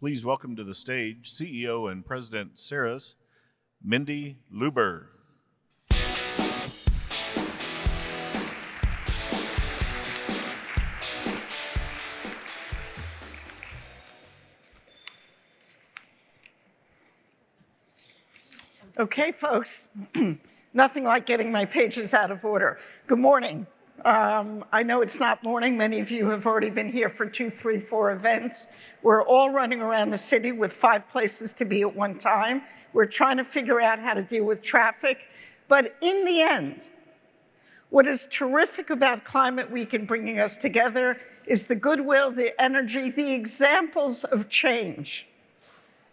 Please welcome to the stage CEO and President Ceres, Mindy Lubber. Okay, folks, nothing like getting my pages out of order. Good morning. I know it's not morning. Many of you have already been here for 2, 3, 4 events. We're all running around the city with 5 places to be at one time. We're trying to figure out how to deal with traffic. But in the end, what is terrific about Climate Week and bringing us together is the goodwill, the energy, the examples of change,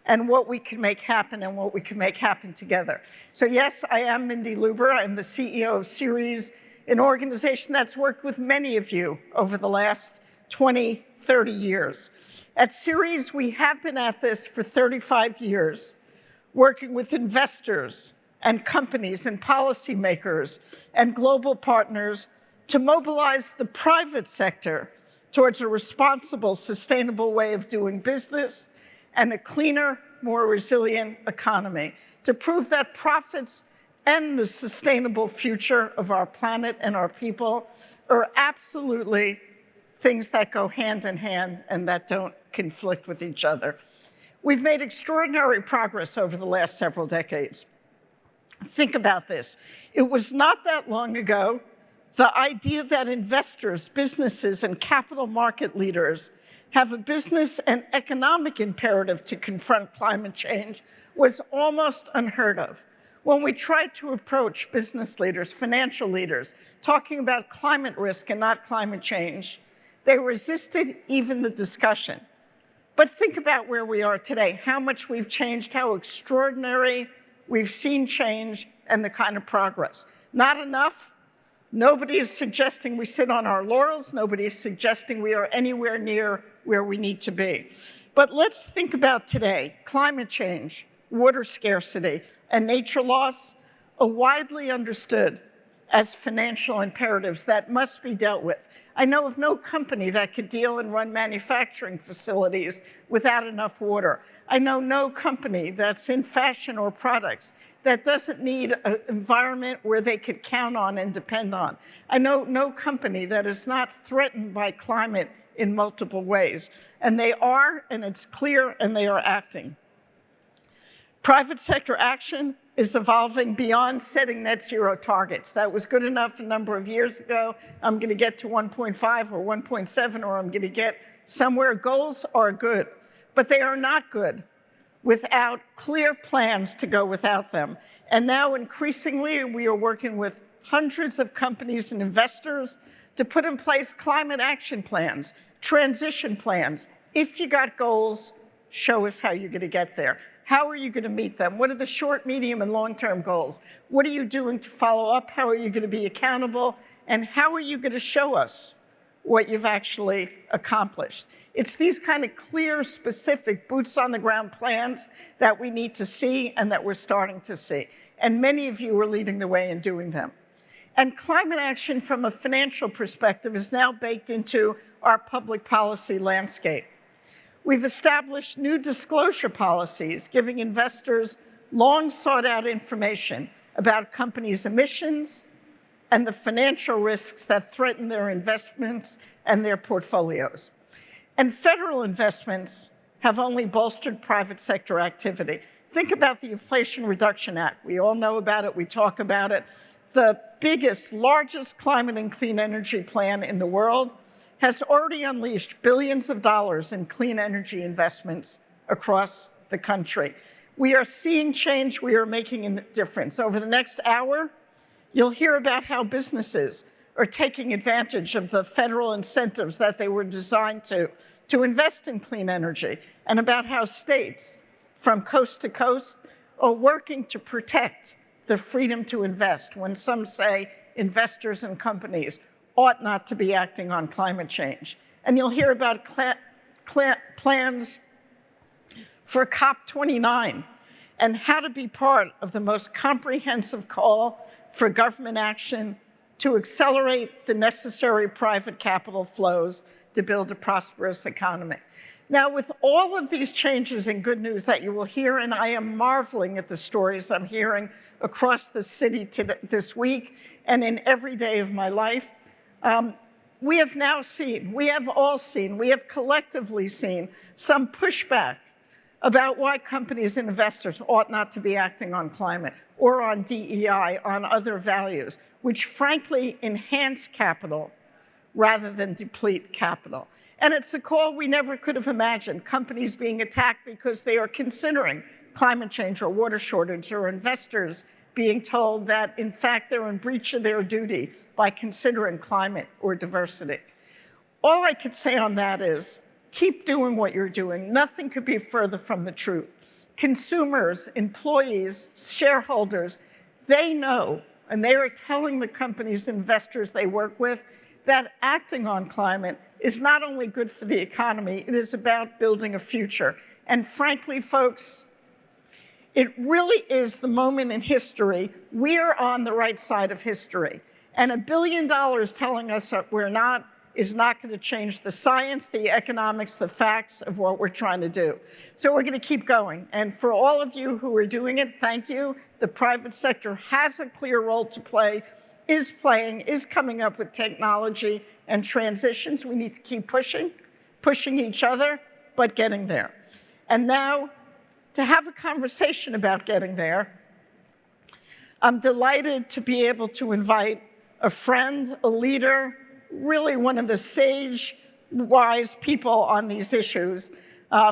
and what we can make happen and what we can make happen together. So yes, I am Mindy Lubber. I'm the CEO of Ceres, an organization that's worked with many of you over the last 20, 30 years. At Ceres, we have been at this for 35 years, working with investors and companies and policymakers and global partners to mobilize the private sector towards a responsible, sustainable way of doing business and a cleaner, more resilient economy to prove that profits and the sustainable future of our planet and our people are absolutely things that go hand in hand and that don't conflict with each other. We've made extraordinary progress over the last several decades. Think about this. It was not that long ago, the idea that investors, businesses, and capital market leaders have a business and economic imperative to confront climate change was almost unheard of. When we tried to approach business leaders, financial leaders, talking about climate risk and not climate change, they resisted even the discussion. But think about where we are today, how much we've changed, how extraordinary we've seen change, and the kind of progress. Not enough. Nobody is suggesting we sit on our laurels. Nobody is suggesting we are anywhere near where we need to be. But let's think about today. Climate change, water scarcity, and nature loss are widely understood as financial imperatives that must be dealt with. I know of no company that could deal and run manufacturing facilities without enough water. I know no company that's in fashion or products that doesn't need an environment where they could count on and depend on. I know no company that is not threatened by climate in multiple ways. And they are, and it's clear, and they are acting. Private sector action is evolving beyond setting net zero targets. That was good enough a number of years ago. I'm going to get to 1.5 or 1.7, or I'm going to get somewhere. Goals are good, but they are not good without clear plans to go without them. And now increasingly, we are working with hundreds of companies and investors to put in place climate action plans, transition plans. If you got goals, show us how you're going to get there. How are you going to meet them? What are the short, medium, and long-term goals? What are you doing to follow up? How are you going to be accountable? And how are you going to show us what you've actually accomplished? It's these kind of clear, specific, boots-on-the-ground plans that we need to see and that we're starting to see. And many of you are leading the way in doing them. And climate action from a financial perspective is now baked into our public policy landscape. We've established new disclosure policies, giving investors long sought-out information about companies' emissions and the financial risks that threaten their investments and their portfolios. And federal investments have only bolstered private sector activity. Think about the Inflation Reduction Act. We all know about it, we talk about it. The biggest, largest climate and clean energy plan in the world has already unleashed billions of dollars in clean energy investments across the country. We are seeing change, we are making a difference. Over the next hour, you'll hear about how businesses are taking advantage of the federal incentives that they were designed to invest in clean energy, and about how states from coast to coast are working to protect the freedom to invest when some say investors and companies ought not to be acting on climate change. And you'll hear about plans for COP29 and how to be part of the most comprehensive call for government action to accelerate the necessary private capital flows to build a prosperous economy. Now, with all of these changes and good news that you will hear, and I am marveling at the stories I'm hearing across the city this week and in every day of my life, we have now seen, we have all seen, we have collectively seen some pushback about why companies and investors ought not to be acting on climate or on DEI, on other values, which frankly enhance capital rather than deplete capital. And it's a call we never could have imagined, companies being attacked because they are considering climate change or water shortage, or investors being told that, in fact, they're in breach of their duty by considering climate or diversity. All I could say on that is, keep doing what you're doing. Nothing could be further from the truth. Consumers, employees, shareholders, they know, and they are telling the companies and investors they work with, that acting on climate is not only good for the economy, it is about building a future. And frankly, folks, it really is the moment in history. We are on the right side of history. And $1 billion telling us that we're not is not going to change the science, the economics, the facts of what we're trying to do. So we're going to keep going. And for all of you who are doing it, thank you. The private sector has a clear role to play, is playing, is coming up with technology and transitions. We need to keep pushing each other, but getting there. And now, to have a conversation about getting there, I'm delighted to be able to invite a friend, a leader, really one of the sage, wise people on these issues,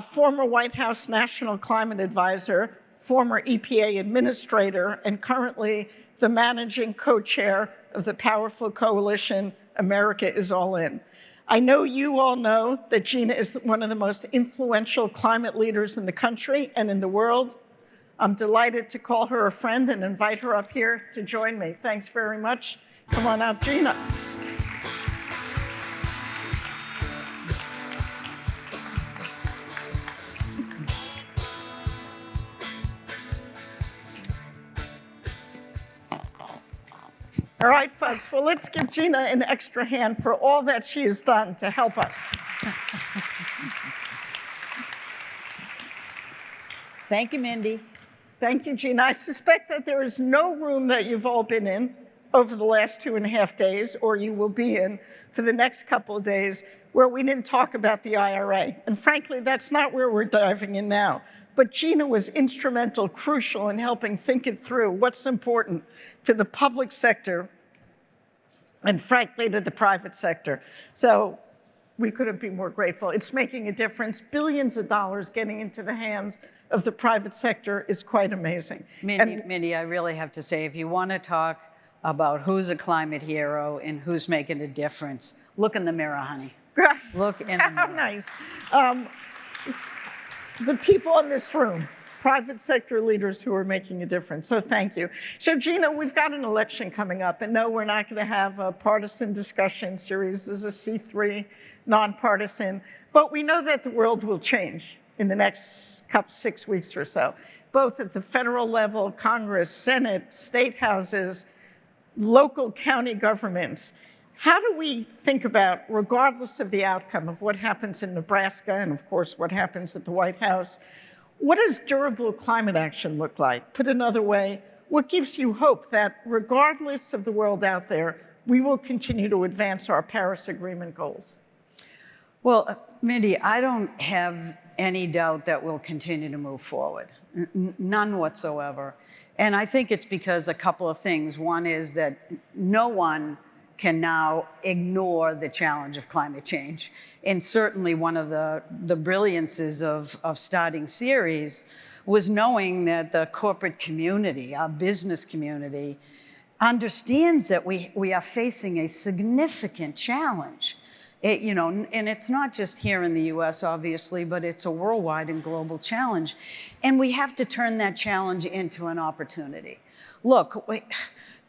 former White House National Climate Advisor, former EPA administrator, and currently the managing co-chair of the powerful coalition, America is All In. I know you all know that Gina is one of the most influential climate leaders in the country and in the world. I'm delighted to call her a friend and invite her up here to join me. Thanks very much. Come on out, Gina. All right, folks, well, let's give Gina an extra hand for all that she has done to help us. Thank you, Mindy. Thank you, Gina. I suspect that there is no room that you've all been in over the last 2.5 days, or you will be in for the next couple of days, where we didn't talk about the IRA. And frankly, that's not where we're diving in now. But Gina was instrumental, crucial in helping think it through, what's important to the public sector and frankly to the private sector. So we couldn't be more grateful. It's making a difference. Billions of dollars getting into the hands of the private sector is quite amazing. Mindy, I really have to say, if you want to talk about who's a climate hero and who's making a difference, look in the mirror, honey. Look in the mirror. How nice. The people in this room, private sector leaders who are making a difference, so thank you. So Gina, we've got an election coming up, and no, we're not going to have a partisan discussion. Ceres is a C3, nonpartisan, but we know that the world will change in the next 6 weeks or so, both at the federal level, Congress, Senate, state houses, local county governments. How do we think about, regardless of the outcome of what happens in Nebraska and of course what happens at the White House, what does durable climate action look like? Put another way, what gives you hope that regardless of the world out there, we will continue to advance our Paris Agreement goals? Well, Mindy, I don't have any doubt that we'll continue to move forward, none whatsoever. And I think it's because a couple of things. One is that no one can now ignore the challenge of climate change. And certainly one of the brilliances of starting Ceres was knowing that the corporate community, our business community, understands that we are facing a significant challenge. And it's not just here in the US, obviously, but it's a worldwide and global challenge. And we have to turn that challenge into an opportunity. Look,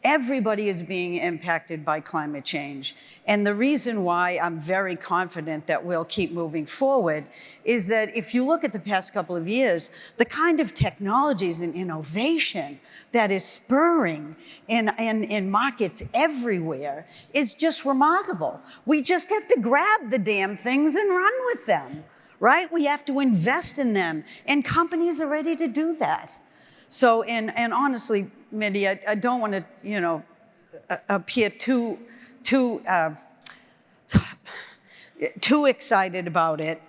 Everybody is being impacted by climate change. And the reason why I'm very confident that we'll keep moving forward is that if you look at the past couple of years, the kind of technologies and innovation that is spurring in markets everywhere is just remarkable. We just have to grab the damn things and run with them, right? We have to invest in them, and companies are ready to do that. So, and honestly, Mindy, I don't want to, appear too excited about it,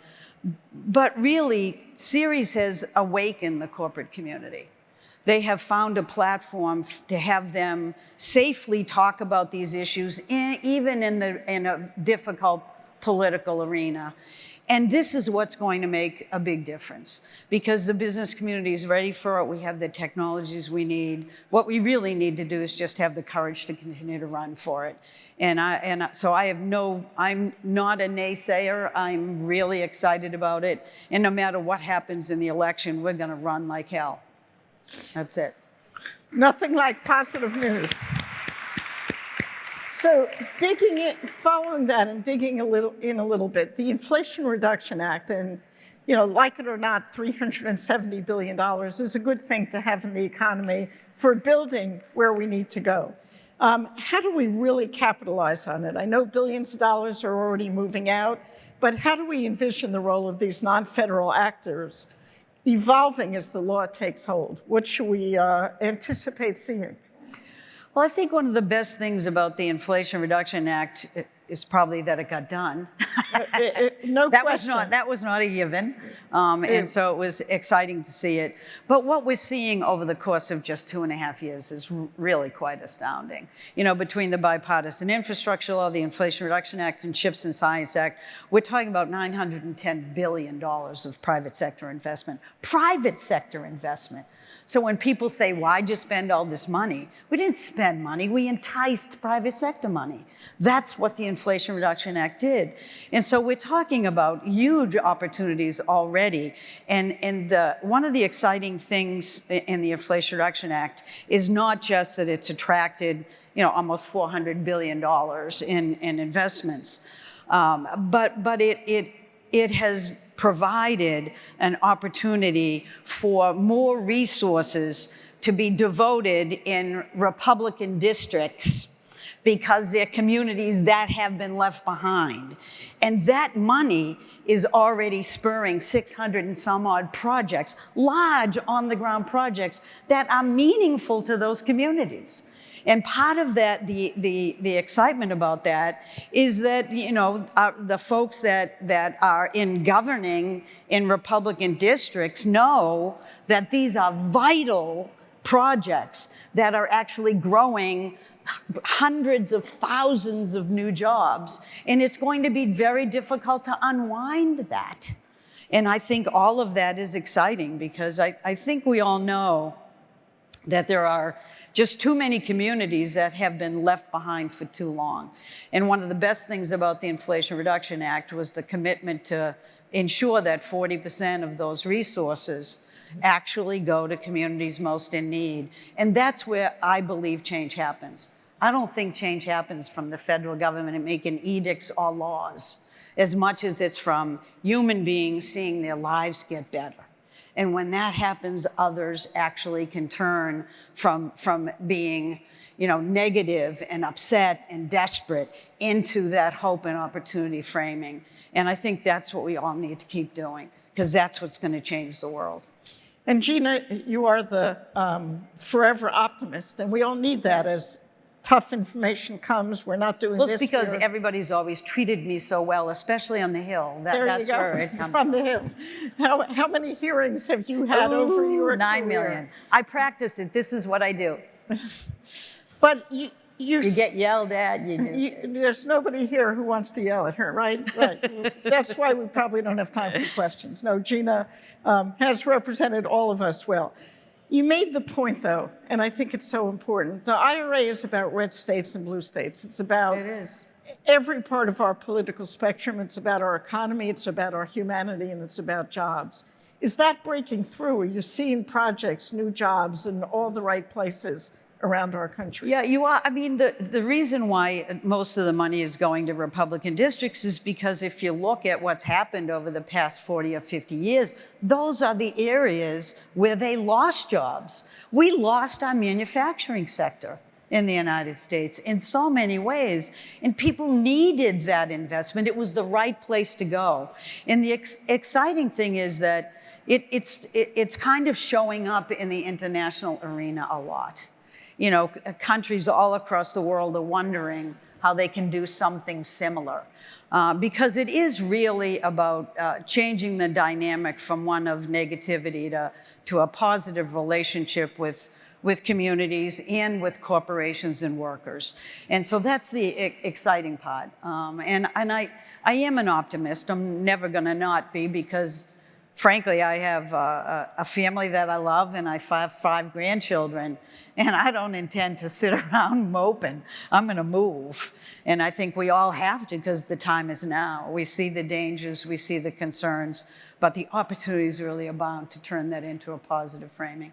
but really, Ceres has awakened the corporate community. They have found a platform to have them safely talk about these issues, even in a difficult political arena. And this is what's going to make a big difference, because the business community is ready for it. We have the technologies we need. What we really need to do is just have the courage to continue to run for it. So I'm not a naysayer. I'm really excited about it. And no matter what happens in the election, we're going to run like hell. That's it. Nothing like positive news. So following that and digging a little bit, the Inflation Reduction Act, and like it or not, $370 billion is a good thing to have in the economy for building where we need to go. How do we really capitalize on it? I know billions of dollars are already moving out, but how do we envision the role of these non-federal actors evolving as the law takes hold? What should we anticipate seeing? Well, I think one of the best things about the Inflation Reduction Act is probably that it got done. No question. That was not a given, and so it was exciting to see it. But what we're seeing over the course of just 2.5 years is really quite astounding. Between the Bipartisan Infrastructure Law, the Inflation Reduction Act, and CHIPS and Science Act, we're talking about $910 billion of private sector investment. Private sector investment. So when people say, why'd you spend all this money? We didn't spend money, we enticed private sector money. That's what the Inflation Reduction Act did. And so we're talking about huge opportunities already. And one of the exciting things in the Inflation Reduction Act is not just that it's attracted, almost $400 billion in investments, but it has provided an opportunity for more resources to be devoted in Republican districts because they're communities that have been left behind. And that money is already spurring 600 and some odd projects, large on-the-ground projects that are meaningful to those communities. And part of that, the excitement about that is that, the folks that are in governing in Republican districts know that these are vital projects that are actually growing hundreds of thousands of new jobs. And it's going to be very difficult to unwind that. And I think all of that is exciting because I think we all know that there are just too many communities that have been left behind for too long. And one of the best things about the Inflation Reduction Act was the commitment to ensure that 40% of those resources actually go to communities most in need. And that's where I believe change happens. I don't think change happens from the federal government and making edicts or laws, as much as it's from human beings seeing their lives get better. And when that happens, others actually can turn from being, negative and upset and desperate into that hope and opportunity framing. And I think that's what we all need to keep doing, because that's what's going to change the world. And Gina, you are the forever optimist, and we all need that as tough information comes. We're not doing this. Well, it's because everybody's always treated me so well, especially on the Hill. That's where it comes from. On the Hill. How many hearings have you had over your 9 million. I practice it. This is what I do. But you get yelled at. There's nobody here who wants to yell at her, right? Right. That's why we probably don't have time for questions. No, Gina has represented all of us well. You made the point, though, and I think it's so important. The IRA is about red states and blue states. It's about every part of our political spectrum. It's about our economy, it's about our humanity, and it's about jobs. Is that breaking through? Are you seeing projects, new jobs in all the right places around our country. Yeah, you are. I mean, the reason why most of the money is going to Republican districts is because if you look at what's happened over the past 40 or 50 years, those are the areas where they lost jobs. We lost our manufacturing sector in the United States in so many ways, and people needed that investment. It was the right place to go. And the exciting thing is that it's kind of showing up in the international arena a lot. You know, countries all across the world are wondering how they can do something similar. Because it is really about changing the dynamic from one of negativity to a positive relationship with communities and with corporations and workers. And so that's the exciting part. And I am an optimist. I'm never gonna not be, because frankly, I have a family that I love, and I have 5 grandchildren, and I don't intend to sit around moping. I'm gonna move. And I think we all have to, because the time is now. We see the dangers, we see the concerns, but the opportunities really abound to turn that into a positive framing.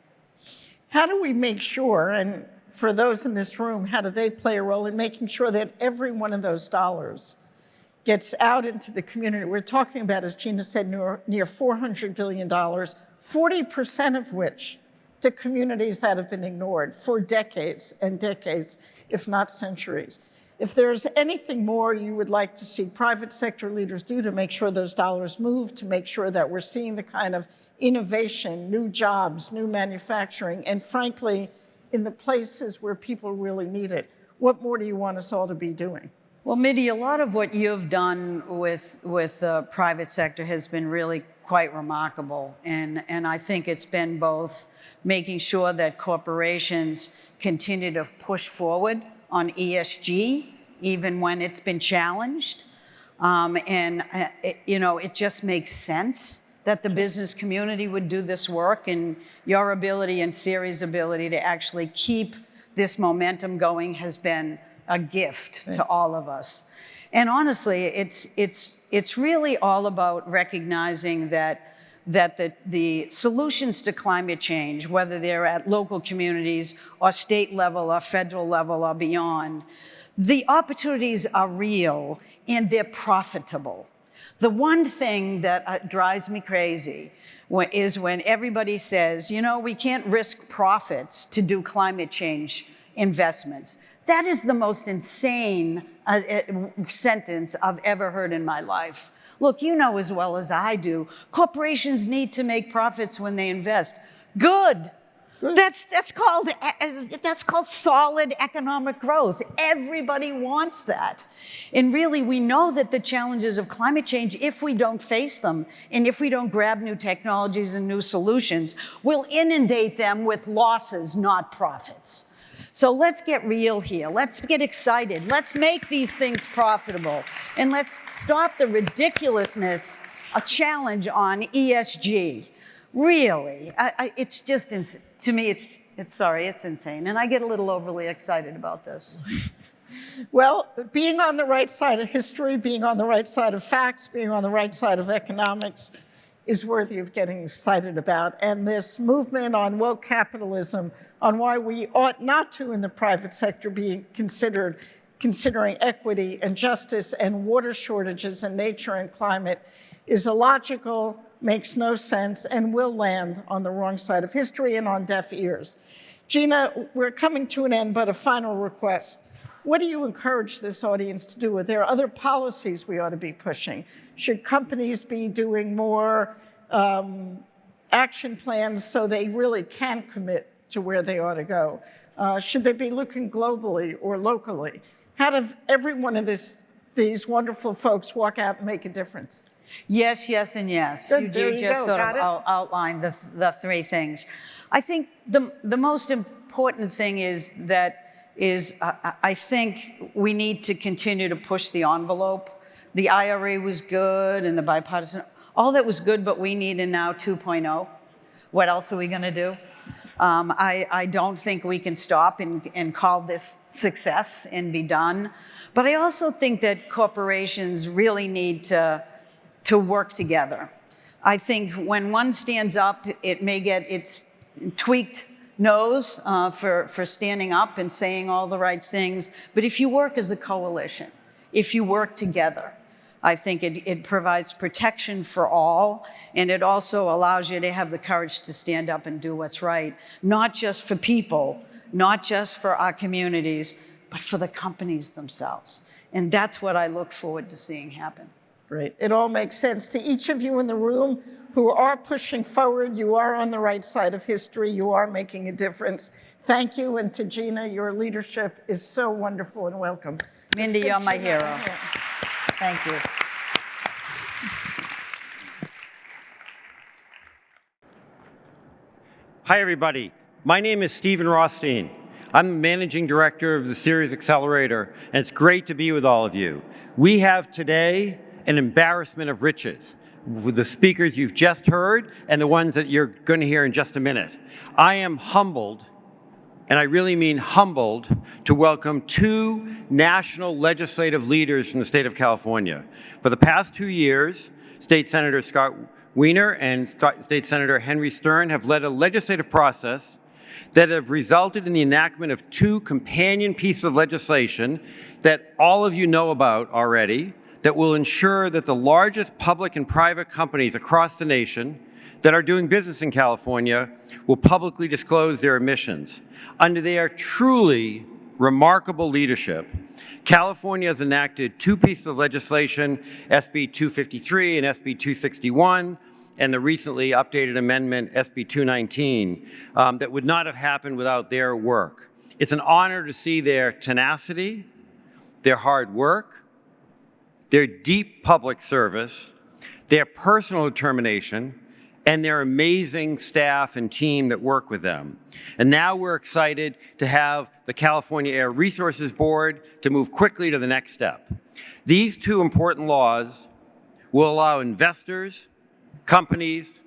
How do we make sure, and for those in this room, how do they play a role in making sure that every one of those dollars gets out into the community? We're talking about, as Gina said, near $400 billion, 40% of which to communities that have been ignored for decades and decades, if not centuries. If there's anything more you would like to see private sector leaders do to make sure those dollars move, to make sure that we're seeing the kind of innovation, new jobs, new manufacturing, and frankly, in the places where people really need it, what more do you want us all to be doing? Well, Mindy, a lot of what you've done with the private sector has been really quite remarkable. And I think it's been both making sure that corporations continue to push forward on ESG, even when it's been challenged. It just makes sense that the business community would do this work, and your ability and Ceres' ability to actually keep this momentum going has been a gift to all of us. And honestly, it's really all about recognizing that the solutions to climate change, whether they're at local communities or state level or federal level or beyond, the opportunities are real and they're profitable. The one thing that drives me crazy is when everybody says, you know, we can't risk profits to do climate change investments. That is the most insane sentence I've ever heard in my life. Look, you know as well as I do, corporations need to make profits when they invest. Good. That's called solid economic growth. Everybody wants that. And really, we know that the challenges of climate change, if we don't face them, and if we don't grab new technologies and new solutions, will inundate them with losses, not profits. So let's get real here. Let's get excited. Let's make these things profitable. And let's stop the ridiculousness, a challenge on ESG. Really, it's just, to me, it's insane. And I get a little overly excited about this. Well, being on the right side of history, being on the right side of facts, being on the right side of economics is worthy of getting excited about. And this movement on woke capitalism, on why we ought not to, in the private sector, be considering equity and justice and water shortages and nature and climate, is illogical, makes no sense, and will land on the wrong side of history and on deaf ears. Gina, we're coming to an end, but a final request. What do you encourage this audience to do? Are there other policies we ought to be pushing? Should companies be doing more action plans so they really can commit to where they ought to go? Should they be looking globally or locally? How do every one of these wonderful folks walk out and make a difference? Yes, yes, and yes. Good, You just sort of outlined the 3 things. I think the most important thing is I think we need to continue to push the envelope. The IRA was good and the bipartisan, all that was good, but we need a now 2.0. What else are we going to do? I don't think we can stop and call this success and be done. But I also think that corporations really need to work together. I think when one stands up, it may get its tweaked nose for standing up and saying all the right things. But if you work as a coalition, if you work together, I think it provides protection for all, and it also allows you to have the courage to stand up and do what's right, not just for people, not just for our communities, but for the companies themselves. And that's what I look forward to seeing happen. Great. It all makes sense. To each of you in the room who are pushing forward, you are on the right side of history. You are making a difference. Thank you. And to Gina, your leadership is so wonderful and welcome. Mindy, you're my hero. Thank you. Hi, everybody. My name is Stephen Rothstein. I'm the managing director of the Ceres Accelerator, and it's great to be with all of you. We have today an embarrassment of riches with the speakers you've just heard and the ones that you're going to hear in just a minute. I am humbled, and I really mean humbled, to welcome two national legislative leaders from the state of California. For the past 2 years, State Senator Scott Weiner and State Senator Henry Stern have led a legislative process that have resulted in the enactment of two companion pieces of legislation that all of you know about already, that will ensure that the largest public and private companies across the nation that are doing business in California will publicly disclose their emissions. Under their truly remarkable leadership, California has enacted two pieces of legislation, SB 253 and SB 261, and the recently updated amendment, SB 219, that would not have happened without their work. It's an honor to see their tenacity, their hard work, their deep public service, their personal determination, and their amazing staff and team that work with them. And now we're excited to have the California Air Resources Board to move quickly to the next step. These two important laws will allow investors, companies,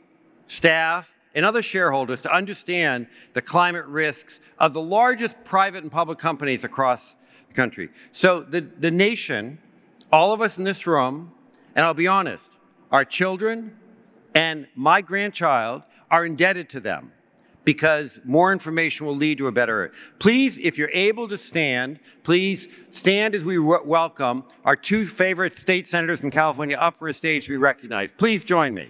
staff, and other shareholders to understand the climate risks of the largest private and public companies across the country. So the nation, all of us in this room, and I'll be honest, our children and my grandchild are indebted to them, because more information will lead to a better Earth. Please, if you're able to stand, please stand as we welcome our two favorite state senators from California up for a stage to be recognized. Please join me.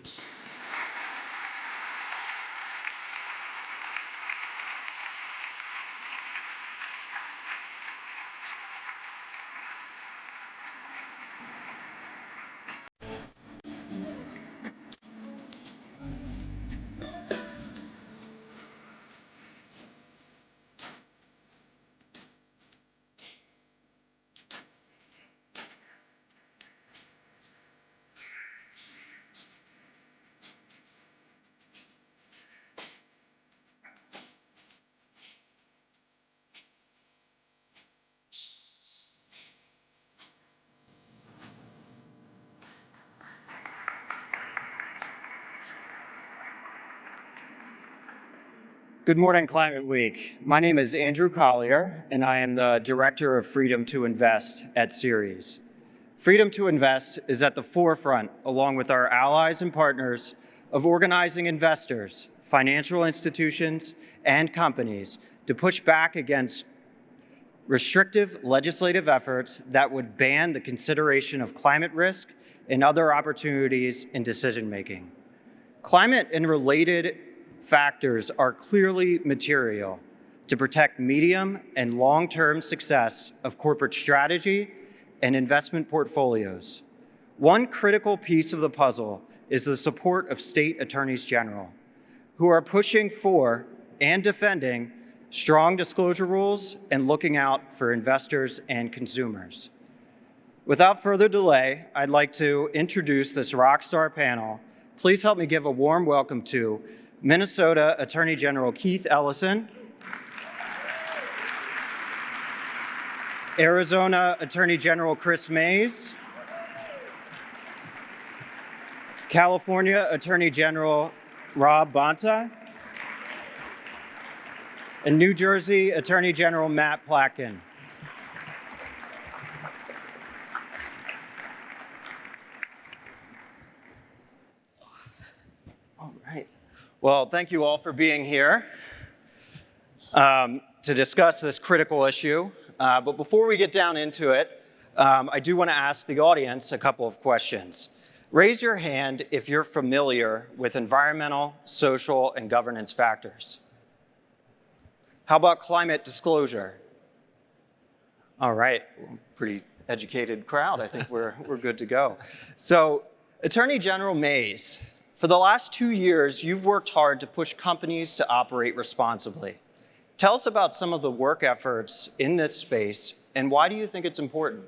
Good morning, Climate Week. My name is Andrew Collier, and I am the Director of Freedom to Invest at Ceres. Freedom to Invest is at the forefront, along with our allies and partners, of organizing investors, financial institutions, and companies to push back against restrictive legislative efforts that would ban the consideration of climate risk and other opportunities in decision-making. Climate and related factors are clearly material to protect medium and long-term success of corporate strategy and investment portfolios. One critical piece of the puzzle is the support of state attorneys general, who are pushing for and defending strong disclosure rules and looking out for investors and consumers. Without further delay, I'd like to introduce this rock star panel. Please help me give a warm welcome to Minnesota Attorney General Keith Ellison, Arizona Attorney General Kris Mayes, California Attorney General Rob Bonta, and New Jersey Attorney General Matt Platkin. All right. Well, thank you all for being here. to discuss this critical issue. But before we get down into it, I do want to ask the audience a couple of questions. Raise your hand if you're familiar with environmental, social, and governance factors. How about climate disclosure? All right, pretty educated crowd. I think we're good to go. So, Attorney General Mays, for the last 2 years, you've worked hard to push companies to operate responsibly. Tell us about some of the work efforts in this space, and why do you think it's important?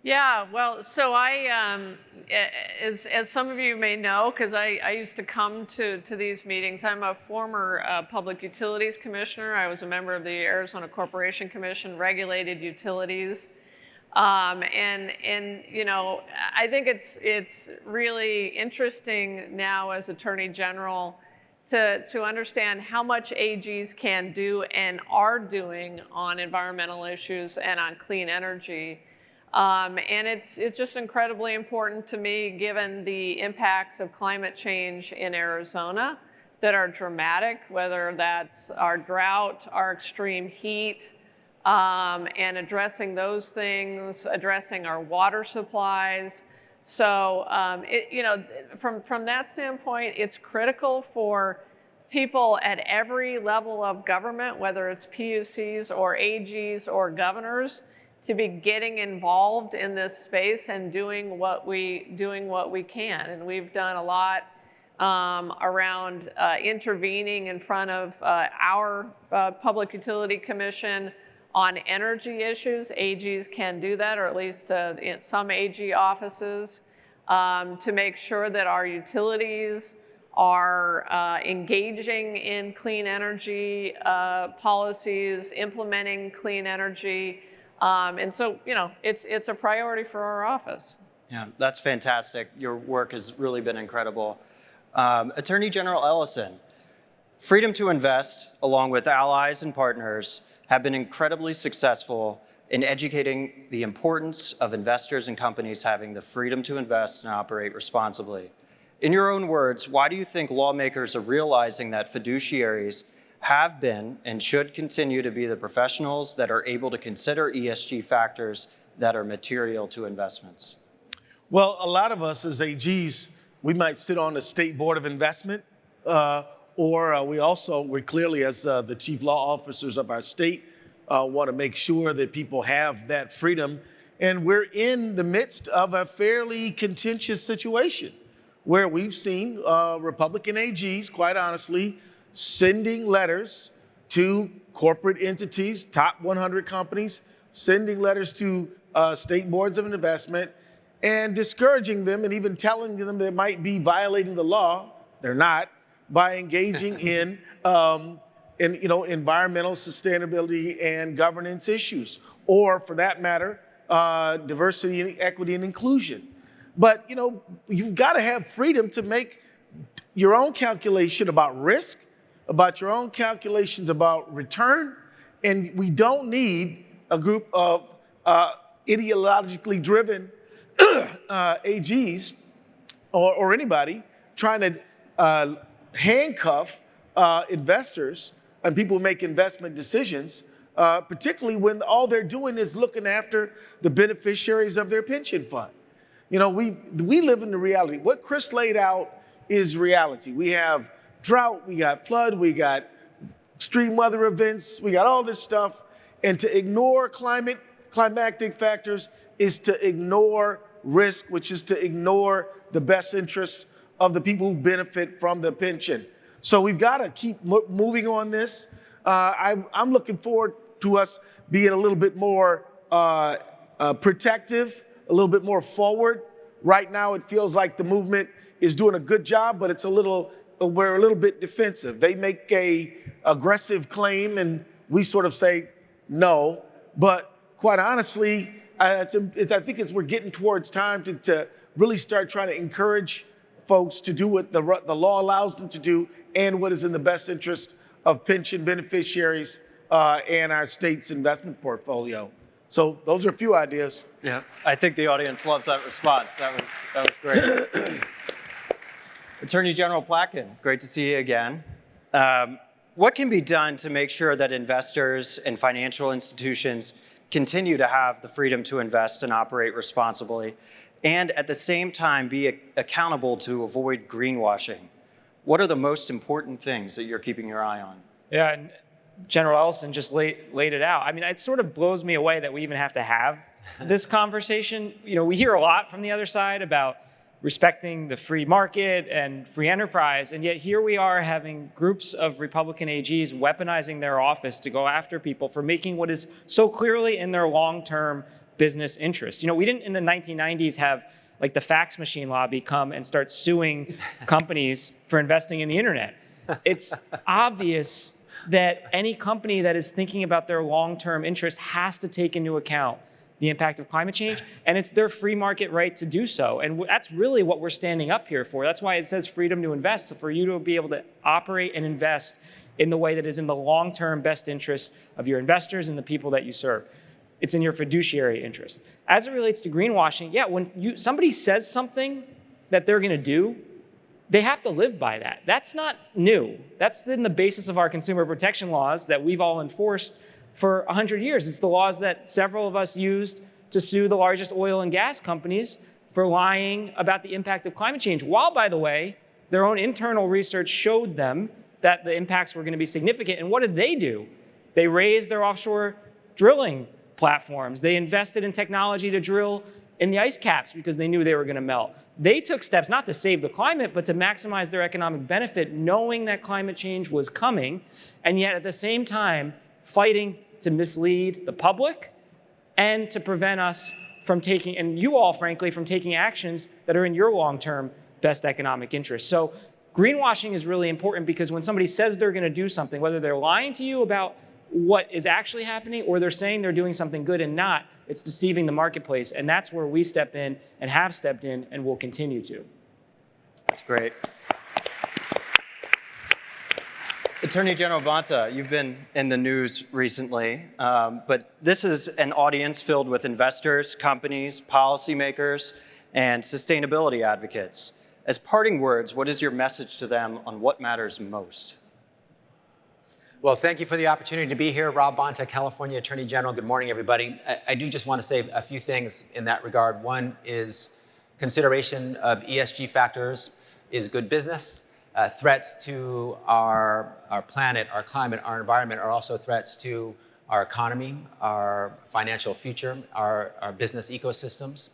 Yeah, well, so as some of you may know, because I used to come to these meetings, I'm a former Public Utilities Commissioner. I was a member of the Arizona Corporation Commission, regulated utilities. And you know, I think it's really interesting now as Attorney General to understand how much AGs can do and are doing on environmental issues and on clean energy. And it's just incredibly important to me, given the impacts of climate change in Arizona that are dramatic, whether that's our drought, our extreme heat, and addressing those things, addressing our water supplies. So, you know, from that standpoint, it's critical for people at every level of government, whether it's PUCs or AGs or governors, to be getting involved in this space and doing what we can. And we've done a lot around intervening in front of our Public Utility Commission on energy issues. AGs can do that, or at least in some AG offices, to make sure that our utilities are engaging in clean energy policies, implementing clean energy. And so, you know, it's a priority for our office. Yeah, that's fantastic. Your work has really been incredible. Attorney General Ellison, Freedom to Invest, along with allies and partners, have been incredibly successful in educating the importance of investors and companies having the freedom to invest and operate responsibly. In your own words, why do you think lawmakers are realizing that fiduciaries have been and should continue to be the professionals that are able to consider ESG factors that are material to investments? Well, a lot of us as AGs, we might sit on the State Board of Investment, or we clearly, as the chief law officers of our state, want to make sure that people have that freedom. And we're in the midst of a fairly contentious situation where we've seen Republican AGs, quite honestly, sending letters to corporate entities, top 100 companies, sending letters to state boards of investment and discouraging them and even telling them they might be violating the law. They're not, by engaging in environmental sustainability and governance issues, or for that matter, diversity, equity, and inclusion. But you know, you've got to have freedom to make your own calculation about risk, about your own calculations about return, and we don't need a group of ideologically driven AGs or anybody trying to handcuff investors and people who make investment decisions, particularly when all they're doing is looking after the beneficiaries of their pension fund. You know, we live in the reality. What Kris laid out is reality. We have drought, we got flood, we got extreme weather events, we got all this stuff. And to ignore climatic factors is to ignore risk, which is to ignore the best interests of the people who benefit from the pension. So we've got to keep moving on this. I'm looking forward to us being a little bit more protective, a little bit more forward. Right now, it feels like the movement is doing a good job, but we're a little bit defensive. They make a aggressive claim, and we sort of say no. But quite honestly, I think we're getting towards time to really start trying to encourage folks to do what the law allows them to do and what is in the best interest of pension beneficiaries and our state's investment portfolio. So those are a few ideas. Yeah, I think the audience loves that response. That was great. Attorney General Platkin, great to see you again. What can be done to make sure that investors and financial institutions continue to have the freedom to invest and operate responsibly, and at the same time be accountable to avoid greenwashing? What are the most important things that you're keeping your eye on? Yeah, and General Ellison just laid it out. I mean, it sort of blows me away that we even have to have this conversation. You know, we hear a lot from the other side about respecting the free market and free enterprise, and yet here we are having groups of Republican AGs weaponizing their office to go after people for making what is so clearly in their long-term business interest. You know, we didn't in the 1990s have like the fax machine lobby come and start suing companies for investing in the internet. It's obvious that any company that is thinking about their long-term interest has to take into account the impact of climate change, and it's their free market right to do so. And that's really what we're standing up here for. That's why it says freedom to invest, so for you to be able to operate and invest in the way that is in the long-term best interest of your investors and the people that you serve. It's in your fiduciary interest. As it relates to greenwashing, yeah, when somebody says something that they're gonna do, they have to live by that. That's not new. That's in the basis of our consumer protection laws that we've all enforced for 100 years. It's the laws that several of us used to sue the largest oil and gas companies for lying about the impact of climate change, while, by the way, their own internal research showed them that the impacts were going to be significant. And what did they do? They raised their offshore drilling platforms. They invested in technology to drill in the ice caps because they knew they were going to melt. They took steps not to save the climate, but to maximize their economic benefit, knowing that climate change was coming, and yet at the same time, fighting to mislead the public and to prevent us from taking, and you all, frankly, from taking actions that are in your long-term best economic interest. So greenwashing is really important because when somebody says they're going to do something, whether they're lying to you about what is actually happening or they're saying they're doing something good and not, it's deceiving the marketplace. And that's where we step in and have stepped in and will continue to. That's great. Attorney General Bonta, you've been in the news recently, but this is an audience filled with investors, companies, policymakers, and sustainability advocates. As parting words, what is your message to them on what matters most? Well, thank you for the opportunity to be here. Rob Bonta, California Attorney General. Good morning, everybody. I do just want to say a few things in that regard. One is consideration of ESG factors is good business. Threats to our planet, our climate, our environment are also threats to our economy, our financial future, our business ecosystems.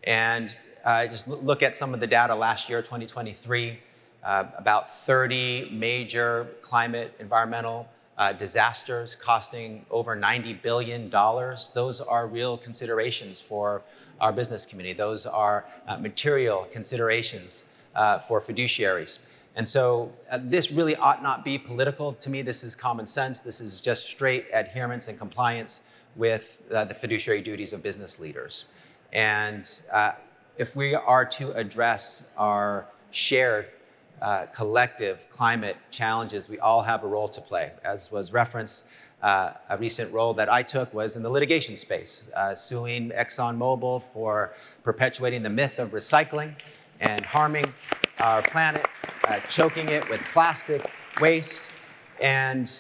And just look at some of the data last year, 2023, about 30 major climate, environmental disasters costing over $90 billion. Those are real considerations for our business community. Those are material considerations for fiduciaries. And so this really ought not be political. To me, this is common sense. This is just straight adherence and compliance with the fiduciary duties of business leaders. And if we are to address our shared collective climate challenges, we all have a role to play. As was referenced, a recent role that I took was in the litigation space, suing ExxonMobil for perpetuating the myth of recycling and harming our planet, choking it with plastic waste. And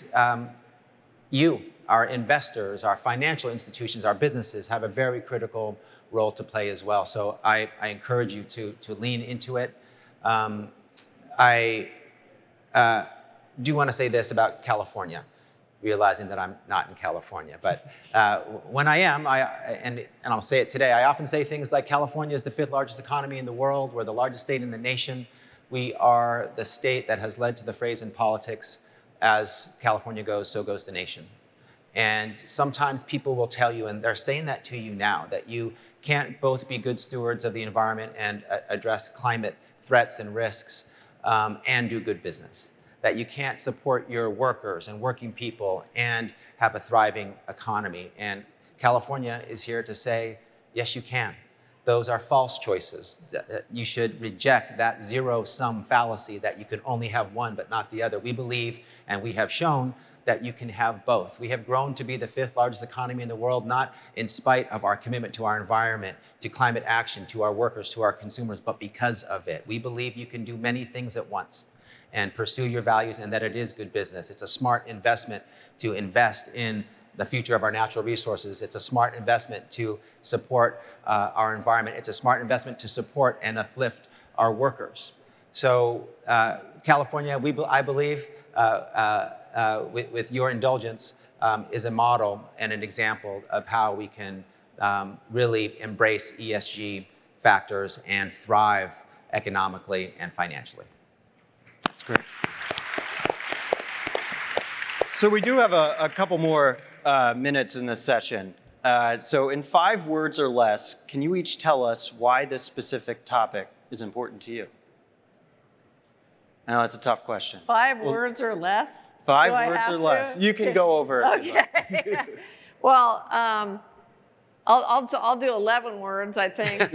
you, our investors, our financial institutions, our businesses have a very critical role to play as well. So I encourage you to lean into it. I do want to say this about California, realizing that I'm not in California. But when I am, and I'll say it today, I often say things like California is the 5th largest economy in the world. We're the largest state in the nation. We are the state that has led to the phrase in politics, as California goes, so goes the nation. And sometimes people will tell you, and they're saying that to you now, that you can't both be good stewards of the environment and address climate threats and risks and do good business. That you can't support your workers and working people and have a thriving economy. And California is here to say, yes, you can. Those are false choices. You should reject that zero-sum fallacy that you can only have one but not the other. We believe, and we have shown, that you can have both. We have grown to be the 5th largest economy in the world, not in spite of our commitment to our environment, to climate action, to our workers, to our consumers, but because of it. We believe you can do many things at once. and pursue your values, and that it is good business. It's a smart investment to invest in the future of our natural resources. It's a smart investment to support our environment. It's a smart investment to support and uplift our workers. So California, I believe, with your indulgence, is a model and an example of how we can really embrace ESG factors and thrive economically and financially. That's great. So we do have a couple more minutes in this session. So in 5 words or less, can you each tell us why this specific topic is important to you? I know that's a tough question. 5 words or less? 5 words or less. You can go over. Okay. Well, I'll do 11 words, I think.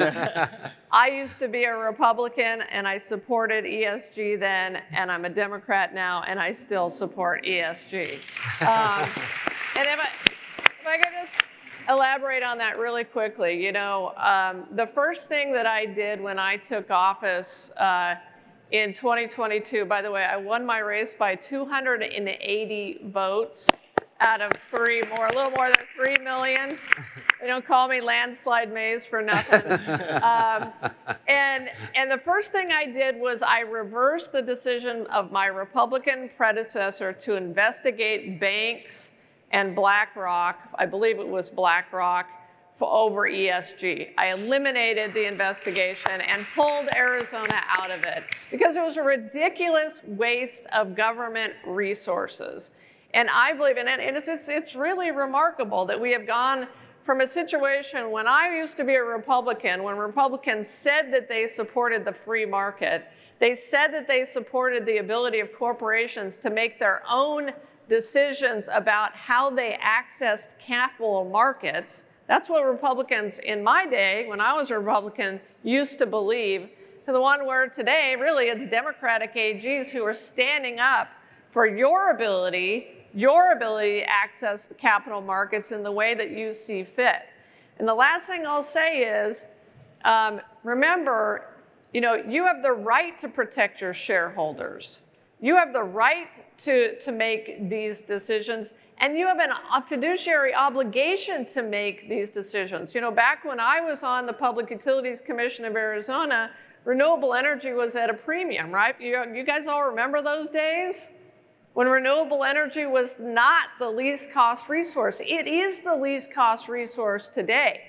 I used to be a Republican, and I supported ESG then, and I'm a Democrat now, and I still support ESG. And if I could just elaborate on that really quickly, you know, the first thing that I did when I took office in 2022, by the way, I won my race by 280 votes out of a little more than 3 million. They don't call me landslide Mays for nothing. And the first thing I did was I reversed the decision of my Republican predecessor to investigate banks and BlackRock, I believe it was BlackRock, over ESG. I eliminated the investigation and pulled Arizona out of it because it was a ridiculous waste of government resources. And I believe, and it's really remarkable that we have gone from a situation when I used to be a Republican, when Republicans said that they supported the free market, they said that they supported the ability of corporations to make their own decisions about how they accessed capital markets. That's what Republicans in my day, when I was a Republican, used to believe, to the one where today, really, it's Democratic AGs who are standing up for your ability to access capital markets in the way that you see fit. And the last thing I'll say is, remember, you know, you have the right to protect your shareholders. You have the right to make these decisions, and you have a fiduciary obligation to make these decisions. You know, back when I was on the Public Utilities Commission of Arizona, renewable energy was at a premium, right? You guys all remember those days? When renewable energy was not the least cost resource. It is the least cost resource today.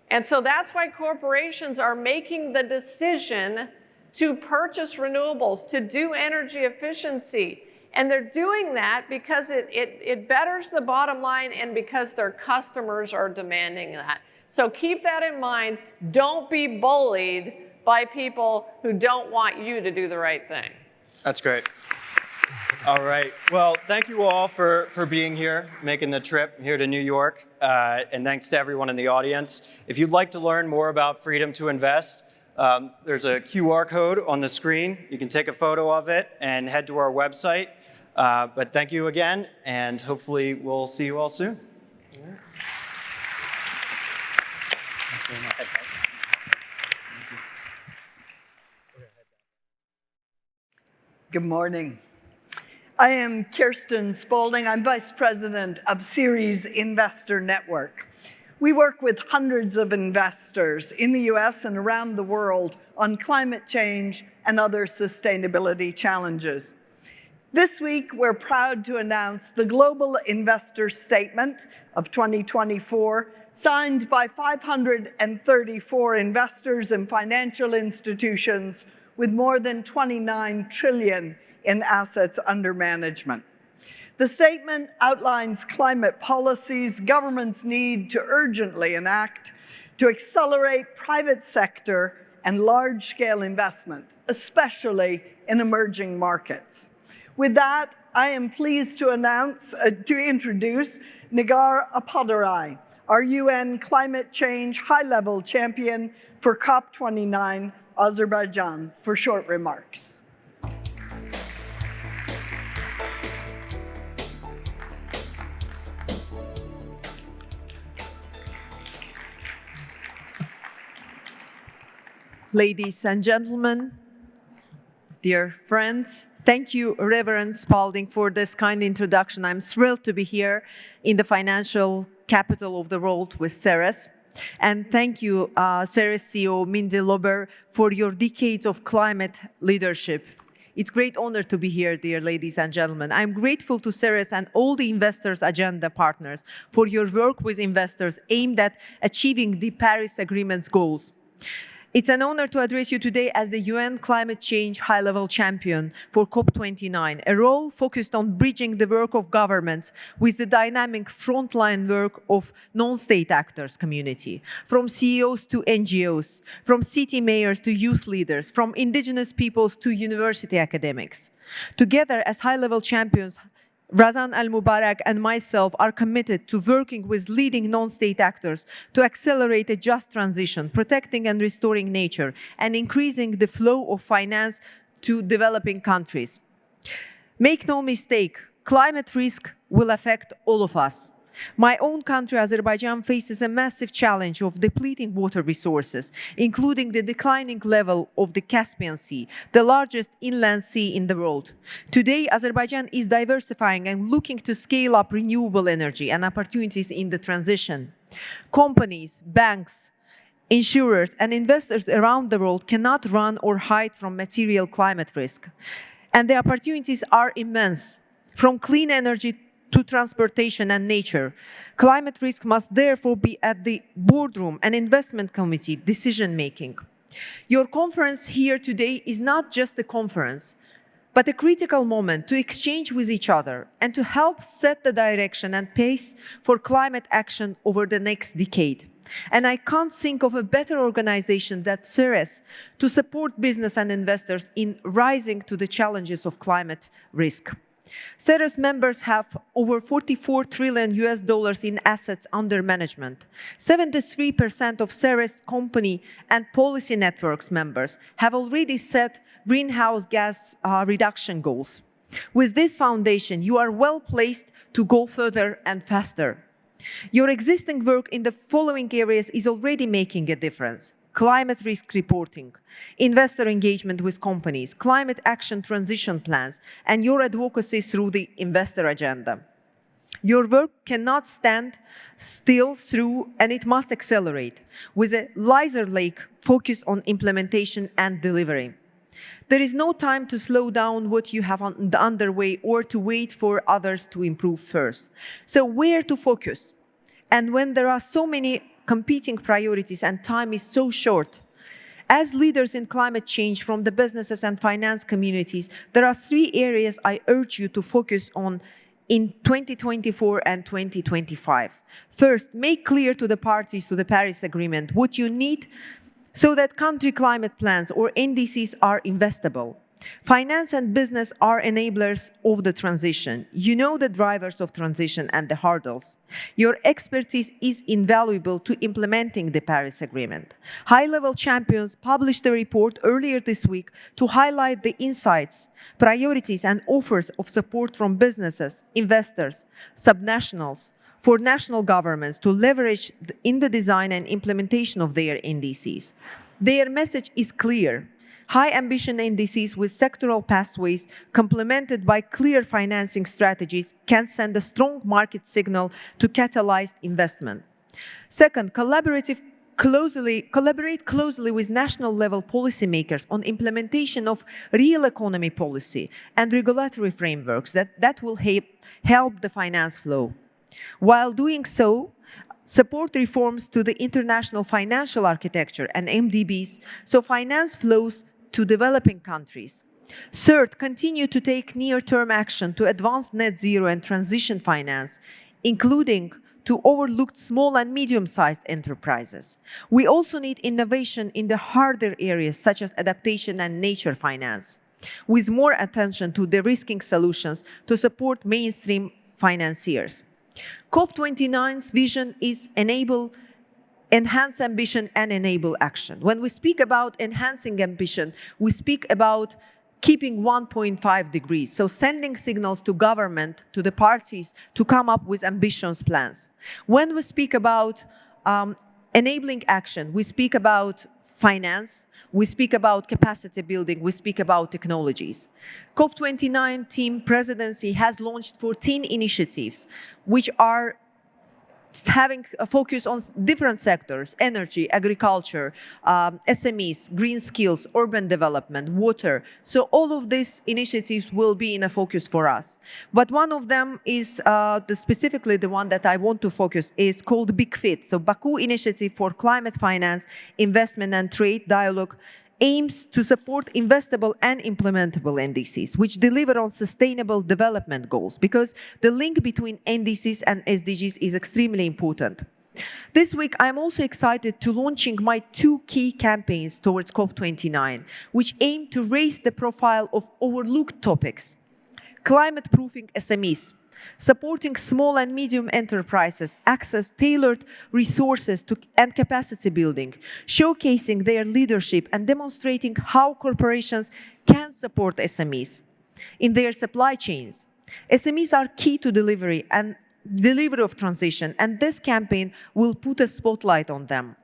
And so that's why corporations are making the decision to purchase renewables, to do energy efficiency. And they're doing that because it betters the bottom line and because their customers are demanding that. So keep that in mind. Don't be bullied by people who don't want you to do the right thing. That's great. All right. Well, thank you all for being here, making the trip here to New York. And thanks to everyone in the audience. If you'd like to learn more about Freedom to Invest, there's a QR code on the screen. You can take a photo of it and head to our website. But thank you again, and hopefully we'll see you all soon. Yeah. Thanks very much. Good morning. I am Kirsten Spalding. I'm Vice President of Ceres Investor Network. We work with hundreds of investors in the US and around the world on climate change and other sustainability challenges. This week, we're proud to announce the Global Investor Statement of 2024, signed by 534 investors and financial institutions with more than 29 trillion in assets under management. The statement outlines climate policies governments need to urgently enact to accelerate private sector and large-scale investment, especially in emerging markets. With that, I am pleased to introduce Nigar Arpadarai, our UN climate change high-level champion for COP29, Azerbaijan, for short remarks. Ladies and gentlemen, dear friends. Thank you, Reverend Spalding, for this kind introduction. I'm thrilled to be here in the financial capital of the world with Ceres. And thank you, Ceres CEO Mindy Lubber, for your decades of climate leadership. It's a great honor to be here, dear ladies and gentlemen. I'm grateful to Ceres and all the Investors Agenda partners for your work with investors aimed at achieving the Paris Agreement's goals. It's an honor to address you today as the UN Climate Change High-Level Champion for COP29, a role focused on bridging the work of governments with the dynamic frontline work of non-state actors community, from CEOs to NGOs, from city mayors to youth leaders, from indigenous peoples to university academics. Together as high-level champions, Razan Al-Mubarak and myself are committed to working with leading non-state actors to accelerate a just transition, protecting and restoring nature, and increasing the flow of finance to developing countries. Make no mistake, climate risk will affect all of us. My own country, Azerbaijan, faces a massive challenge of depleting water resources, including the declining level of the Caspian Sea, the largest inland sea in the world. Today, Azerbaijan is diversifying and looking to scale up renewable energy and opportunities in the transition. Companies, banks, insurers, and investors around the world cannot run or hide from material climate risk. And the opportunities are immense, from clean energy to transportation and nature. Climate risk must therefore be at the boardroom and investment committee decision-making. Your conference here today is not just a conference, but a critical moment to exchange with each other and to help set the direction and pace for climate action over the next decade. And I can't think of a better organization than Ceres to support business and investors in rising to the challenges of climate risk. Ceres members have over $44 trillion in assets under management. 73% of Ceres company and policy networks members have already set greenhouse gas reduction goals. With this foundation, you are well placed to go further and faster. Your existing work in the following areas is already making a difference: climate risk reporting, investor engagement with companies, climate action transition plans, and your advocacy through the investor agenda. Your work cannot stand still and it must accelerate with a laser-like focus on implementation and delivery. There is no time to slow down what you have underway or to wait for others to improve first. So where to focus? And when there are so many competing priorities and time is so short, as leaders in climate change from the businesses and finance communities, there are 3 areas I urge you to focus on in 2024 and 2025. First, make clear to the parties to the Paris Agreement what you need so that country climate plans or NDCs are investable. Finance and business are enablers of the transition. You know the drivers of transition and the hurdles. Your expertise is invaluable to implementing the Paris Agreement. High-level champions published a report earlier this week to highlight the insights, priorities, and offers of support from businesses, investors, subnationals, for national governments to leverage in the design and implementation of their NDCs. Their message is clear. High ambition NDCs with sectoral pathways complemented by clear financing strategies can send a strong market signal to catalyze investment. Second, collaborate closely with national level policymakers on implementation of real economy policy and regulatory frameworks that will help the finance flow. While doing so, support reforms to the international financial architecture and MDBs so finance flows to developing countries. Third, continue to take near-term action to advance net zero and transition finance, including to overlooked small and medium-sized enterprises. We also need innovation in the harder areas such as adaptation and nature finance, with more attention to de-risking solutions to support mainstream financiers. COP29's vision is enhance ambition and enable action. When we speak about enhancing ambition, we speak about keeping 1.5 degrees, so sending signals to government, to the parties, to come up with ambitious plans. When we speak about enabling action, we speak about finance, we speak about capacity building, we speak about technologies. COP29 team presidency has launched 14 initiatives, which are having a focus on different sectors: energy, agriculture, SMEs, green skills, urban development, water. So all of these initiatives will be in a focus for us. But one of them is specifically the one that I want to focus is called Big Fit. So Baku Initiative for Climate Finance, Investment and Trade Dialogue aims to support investable and implementable NDCs, which deliver on sustainable development goals, because the link between NDCs and SDGs is extremely important. This week, I'm also excited to launching my 2 key campaigns towards COP29, which aim to raise the profile of overlooked topics: climate-proofing SMEs, supporting small and medium enterprises, access tailored resources and capacity building, showcasing their leadership and demonstrating how corporations can support SMEs in their supply chains. SMEs are key to delivery of transition, and this campaign will put a spotlight on them.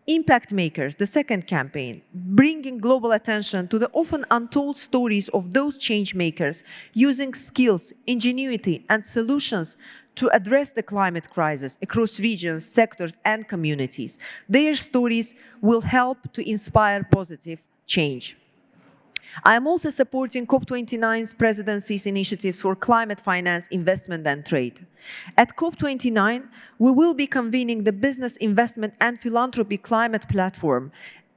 Impact Makers, the second campaign, bringing global attention to the often untold stories of those change makers using skills, ingenuity, and solutions to address the climate crisis across regions, sectors, and communities. Their stories will help to inspire positive change. I am also supporting COP29's presidency's initiatives for climate finance, investment, and trade. At COP29, we will be convening the Business Investment and Philanthropy Climate Platform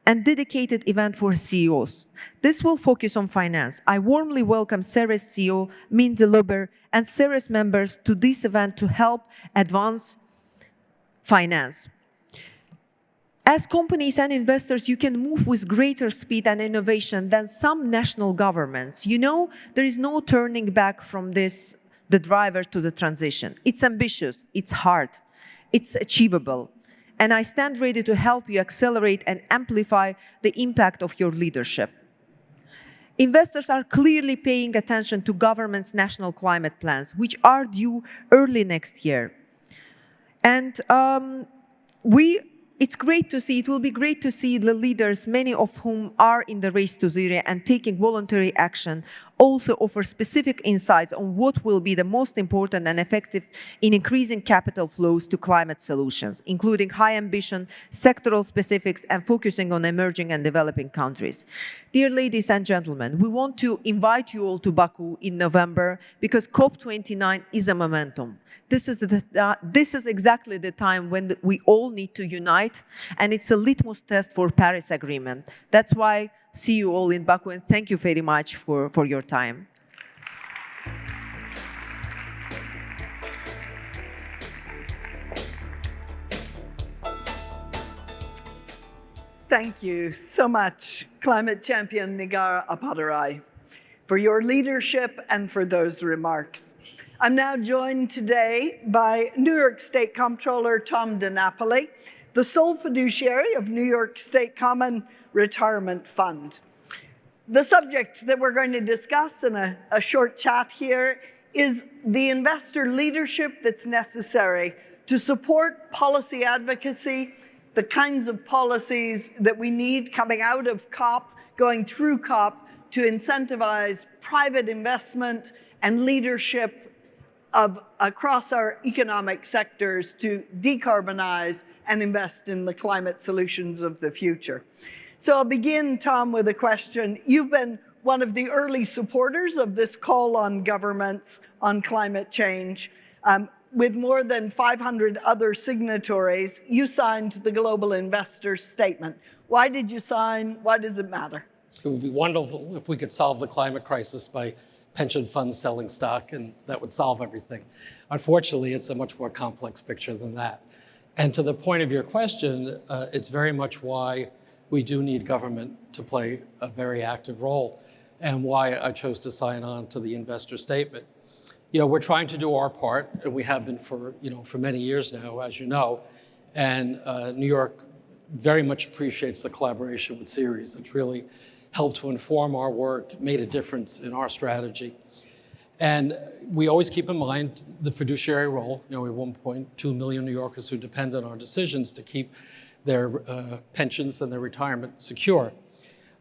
and dedicated event for CEOs. This will focus on finance. I warmly welcome Ceres CEO Mindy Lubber and Ceres members to this event to help advance finance. As companies and investors, you can move with greater speed and innovation than some national governments. You know, there is no turning back from this, the driver to the transition. It's ambitious, it's hard, it's achievable. And I stand ready to help you accelerate and amplify the impact of your leadership. Investors are clearly paying attention to governments' national climate plans, which are due early next year. And it's great to see, it will be great to see the leaders, many of whom are in the race to zero and taking voluntary action, also offer specific insights on what will be the most important and effective in increasing capital flows to climate solutions, including high ambition, sectoral specifics, and focusing on emerging and developing countries. Dear ladies and gentlemen, we want to invite you all to Baku in November because COP29 is a momentum. This is exactly the time when we all need to unite, and it's a litmus test for Paris Agreement. That's why see you all in Baku, and thank you very much for your time. Thank you so much, climate champion Nigar Arpadarai, for your leadership and for those remarks. I'm now joined today by New York State Comptroller Tom DiNapoli, the sole fiduciary of New York State Common Retirement Fund. The subject that we're going to discuss in a short chat here is the investor leadership that's necessary to support policy advocacy, the kinds of policies that we need coming out of COP, going through COP, to incentivize private investment and leadership across our economic sectors to decarbonize and invest in the climate solutions of the future. So I'll begin, Tom, with a question. You've been one of the early supporters of this call on governments on climate change. With more than 500 other signatories, you signed the Global Investor Statement. Why did you sign? Why does it matter? It would be wonderful if we could solve the climate crisis by pension funds selling stock, and that would solve everything. Unfortunately, it's a much more complex picture than that. And to the point of your question, it's very much why we do need government to play a very active role, and why I chose to sign on to the investor statement. You know, we're trying to do our part, and we have been for many years now, as you know, and New York very much appreciates the collaboration with Ceres. It's really helped to inform our work, made a difference in our strategy. And we always keep in mind the fiduciary role. You know, we have 1.2 million New Yorkers who depend on our decisions to keep their pensions and their retirement secure.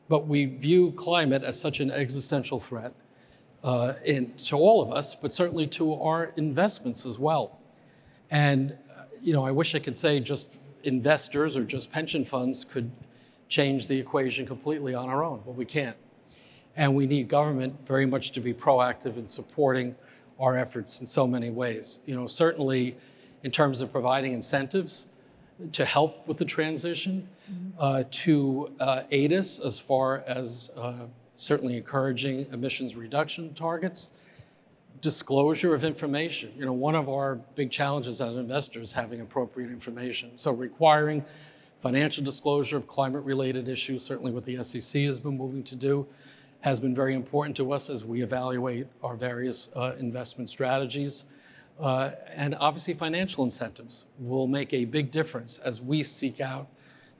But we view climate as such an existential threat to all of us, but certainly to our investments as well. And I wish I could say just investors or just pension funds could change the equation completely on our own, but we can't. And we need government very much to be proactive in supporting our efforts in so many ways. Certainly in terms of providing incentives to help with the transition, to aid us as far as certainly encouraging emissions reduction targets, disclosure of information. One of our big challenges as investors is having appropriate information. So requiring financial disclosure of climate-related issues, certainly what the SEC has been moving to do, has been very important to us as we evaluate our various investment strategies. And obviously financial incentives will make a big difference as we seek out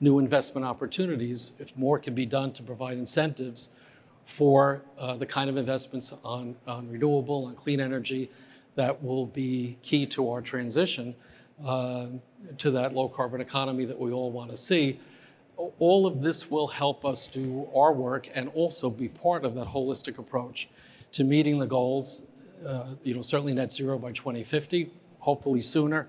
new investment opportunities. If more can be done to provide incentives for the kind of investments on renewable and clean energy that will be key to our transition to that low carbon economy that we all want to see. All of this will help us do our work and also be part of that holistic approach to meeting the goals, certainly net zero by 2050, hopefully sooner.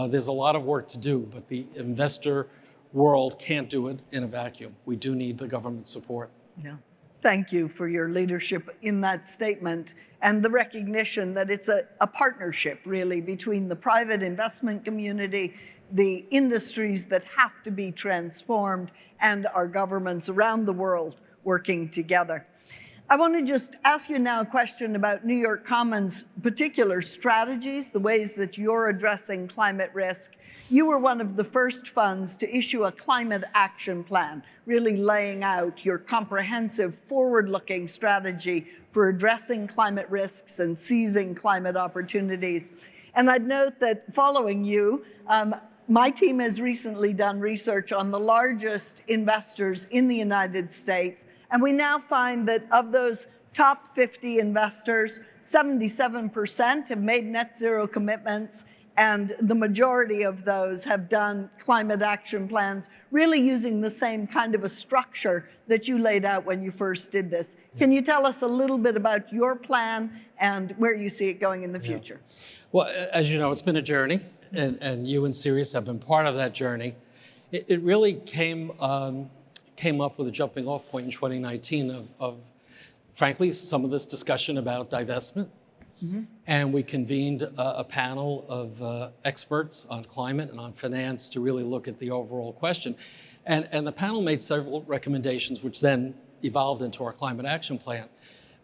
There's a lot of work to do, but the investor world can't do it in a vacuum. We do need the government support. Yeah. Thank you for your leadership in that statement and the recognition that it's a partnership, really, between the private investment community, the industries that have to be transformed, and our governments around the world working together. I want to just ask you now a question about New York Commons' particular strategies, the ways that you're addressing climate risk. You were one of the first funds to issue a climate action plan, really laying out your comprehensive forward-looking strategy for addressing climate risks and seizing climate opportunities. And I'd note that following you, my team has recently done research on the largest investors in the United States, and we now find that of those top 50 investors, 77% have made net zero commitments, and the majority of those have done climate action plans, really using the same kind of a structure that you laid out when you first did this. Can you tell us a little bit about your plan and where you see it going in the future? Well, as you know, it's been a journey, and you and Ceres have been part of that journey. It really came up with a jumping off point in 2019 of frankly, some of this discussion about divestment. And we convened a panel of experts on climate and on finance to really look at the overall question. And the panel made several recommendations, which then evolved into our climate action plan.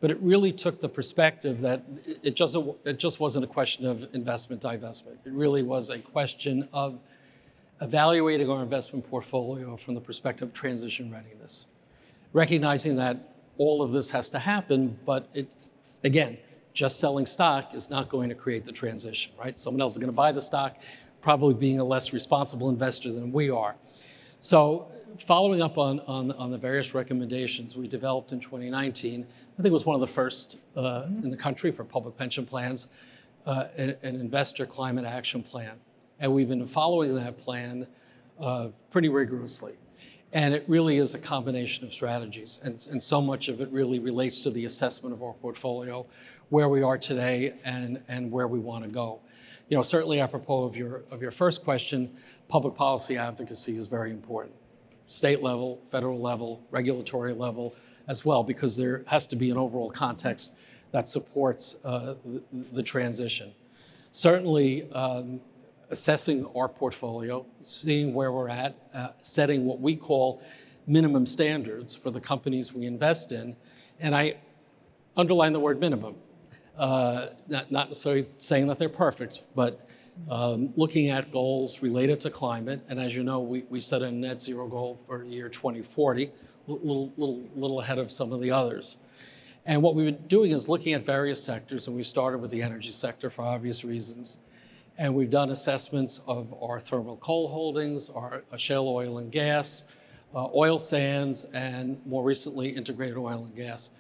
But it really took the perspective that it just wasn't a question of investment divestment. It really was a question of evaluating our investment portfolio from the perspective of transition readiness. Recognizing that all of this has to happen, but again, just selling stock is not going to create the transition, right? Someone else is going to buy the stock, probably being a less responsible investor than we are. So following up on the various recommendations we developed in 2019, I think it was one of the first in the country for public pension plans, an investor climate action plan. And we've been following that plan pretty rigorously. And it really is a combination of strategies. And so much of it really relates to the assessment of our portfolio, where we are today and where we want to go. Certainly apropos of your first question, public policy advocacy is very important. State level, federal level, regulatory level as well, because there has to be an overall context that supports the transition. Certainly, assessing our portfolio, seeing where we're at, setting what we call minimum standards for the companies we invest in. And I underline the word minimum, not necessarily saying that they're perfect, but looking at goals related to climate. And as you know, we set a net zero goal for year 2040, a little ahead of some of the others. And what we've been doing is looking at various sectors, and we started with the energy sector for obvious reasons. And we've done assessments of our thermal coal holdings, our shale oil and gas, oil sands, and more recently, integrated oil and gas.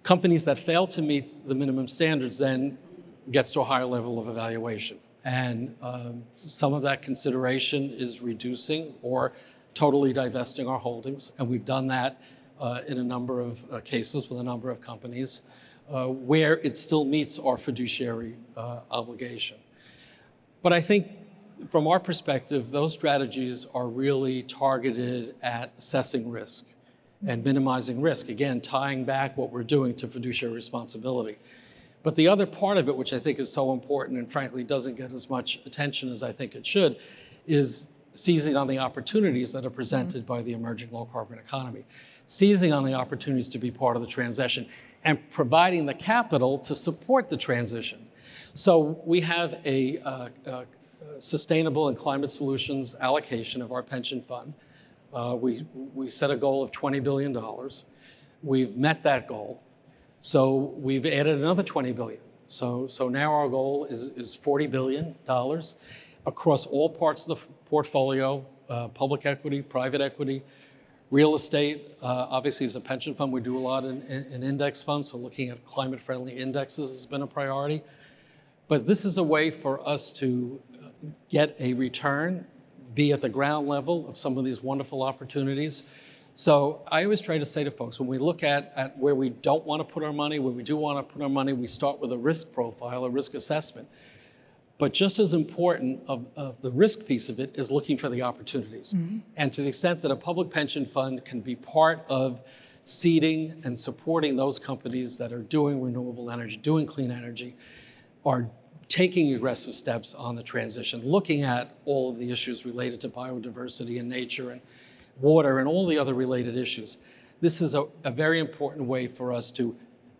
Companies that fail to meet the minimum standards then gets to a higher level of evaluation. And some of that consideration is reducing or totally divesting our holdings. And we've done that in a number of cases with a number of companies where it still meets our fiduciary obligation. But I think from our perspective, those strategies are really targeted at assessing risk and minimizing risk. Again, tying back what we're doing to fiduciary responsibility. But the other part of it, which I think is so important and frankly doesn't get as much attention as I think it should, is seizing on the opportunities that are presented by the emerging low carbon economy. Seizing on the opportunities to be part of the transition and providing the capital to support the transition. So we have a sustainable and climate solutions allocation of our pension fund. We set a goal of $20 billion. We've met that goal. So we've added another $20 billion. So now our goal is $40 billion across all parts of the portfolio, public equity, private equity, real estate. Obviously, as a pension fund, we do a lot in index funds, so looking at climate-friendly indexes has been a priority. But this is a way for us to get a return, be at the ground level of some of these wonderful opportunities. So I always try to say to folks, when we look at where we don't want to put our money, where we do want to put our money, we start with a risk profile, a risk assessment. But just as important of the risk piece of it is looking for the opportunities. Mm-hmm. And to the extent that a public pension fund can be part of seeding and supporting those companies that are doing renewable energy, doing clean energy, are taking aggressive steps on the transition, looking at all of the issues related to biodiversity and nature and water and all the other related issues. This is a very important way for us to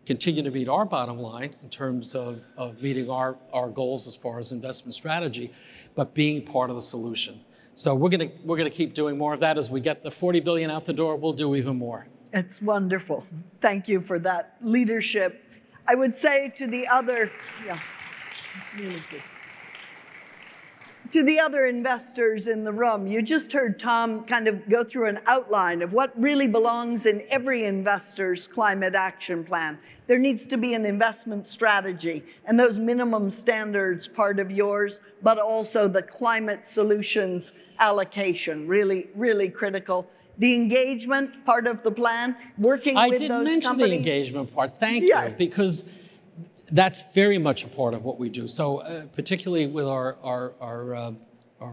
continue to meet our bottom line in terms of meeting our goals as far as investment strategy, but being part of the solution. So we're gonna keep doing more of that. As we get the $40 billion out the door, we'll do even more. It's wonderful. Thank you for that leadership. I would say to the other, really good. To the other investors in the room, you just heard Tom kind of go through an outline of what really belongs in every investor's climate action plan. There needs to be an investment strategy, and those minimum standards part of yours, but also the climate solutions allocation, really, really critical. The engagement part of the plan, working with those companies. I didn't mention the engagement part, thank you, because that's very much a part of what we do. So particularly with our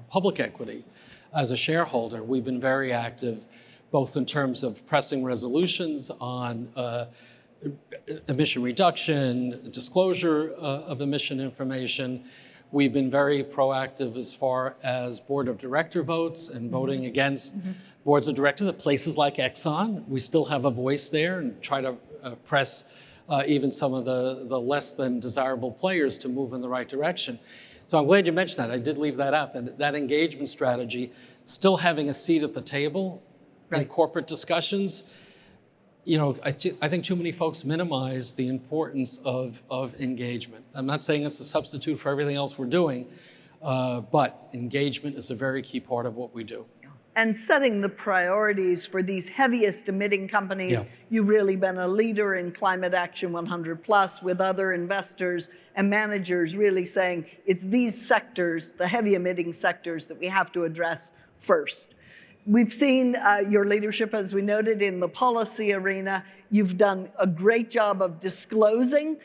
public equity, as a shareholder, we've been very active, both in terms of pressing resolutions on emission reduction, disclosure of emission information. We've been very proactive as far as board of director votes and voting against boards of directors at places like Exxon. We still have a voice there and try to press even some of the less than desirable players to move in the right direction. So I'm glad you mentioned that. I did leave that out, that engagement strategy, still having a seat at the table in corporate discussions. You know, I think too many folks minimize the importance of engagement. I'm not saying it's a substitute for everything else we're doing, but engagement is a very key part of what we do. And setting the priorities for these heaviest emitting companies. Yeah. You've really been a leader in Climate Action 100+ with other investors and managers really saying it's these sectors, the heavy emitting sectors, that we have to address first. We've seen your leadership, as we noted, in the policy arena. You've done a great job of disclosing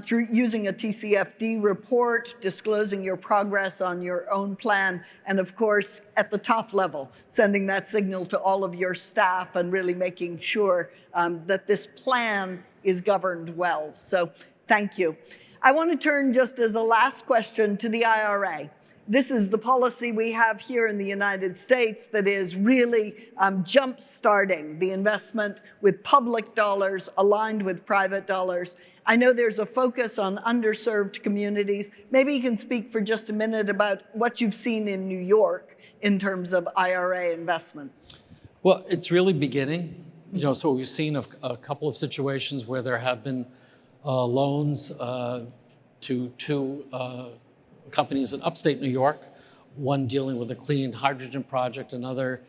through using a TCFD report, disclosing your progress on your own plan, and of course, at the top level, sending that signal to all of your staff and really making sure that this plan is governed well. So thank you. I want to turn just as a last question to the IRA. This is the policy we have here in the United States that is really jump-starting the investment with public dollars aligned with private dollars. I know there's a focus on underserved communities. Maybe you can speak for just a minute about what you've seen in New York in terms of IRA investments. Well, it's really beginning. You know, so we've seen a couple of situations where there have been loans to companies in upstate New York, one dealing with a clean hydrogen project, another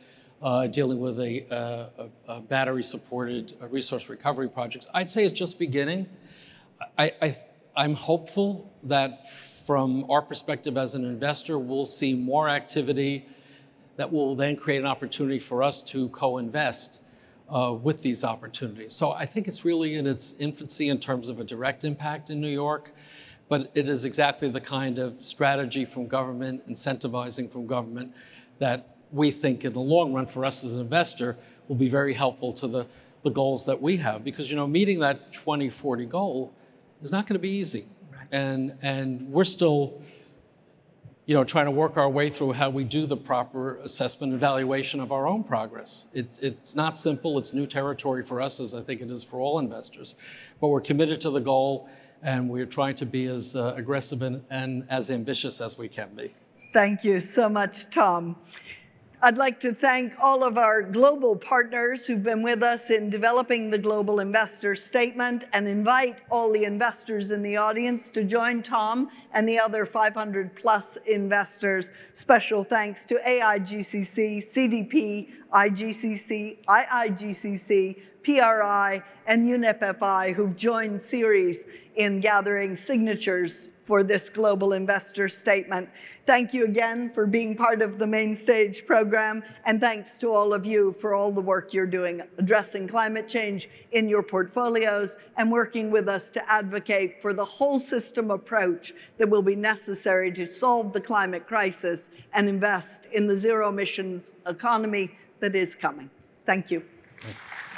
dealing with a battery-supported resource recovery project. I'd say it's just beginning. I'm hopeful that from our perspective as an investor, we'll see more activity that will then create an opportunity for us to co-invest with these opportunities. So I think it's really in its infancy in terms of a direct impact in New York, but it is exactly the kind of strategy from government, incentivizing from government, that we think in the long run for us as an investor will be very helpful to the goals that we have. Because meeting that 2040 goal is not going to be easy. Right. And we're still trying to work our way through how we do the proper assessment and evaluation of our own progress. It's not simple, it's new territory for us, as I think it is for all investors. But we're committed to the goal, and we're trying to be as aggressive and as ambitious as we can be. Thank you so much, Tom. I'd like to thank all of our global partners who've been with us in developing the Global Investor Statement, and invite all the investors in the audience to join Tom and the other 500 plus investors. Special thanks to AIGCC, CDP, IGCC, IIGCC, PRI, and UNEP-FI, who've joined Ceres in gathering signatures for this Global Investor Statement. Thank you again for being part of the Main Stage program, and thanks to all of you for all the work you're doing addressing climate change in your portfolios and working with us to advocate for the whole system approach that will be necessary to solve the climate crisis and invest in the zero emissions economy that is coming. Thank you. Thank you.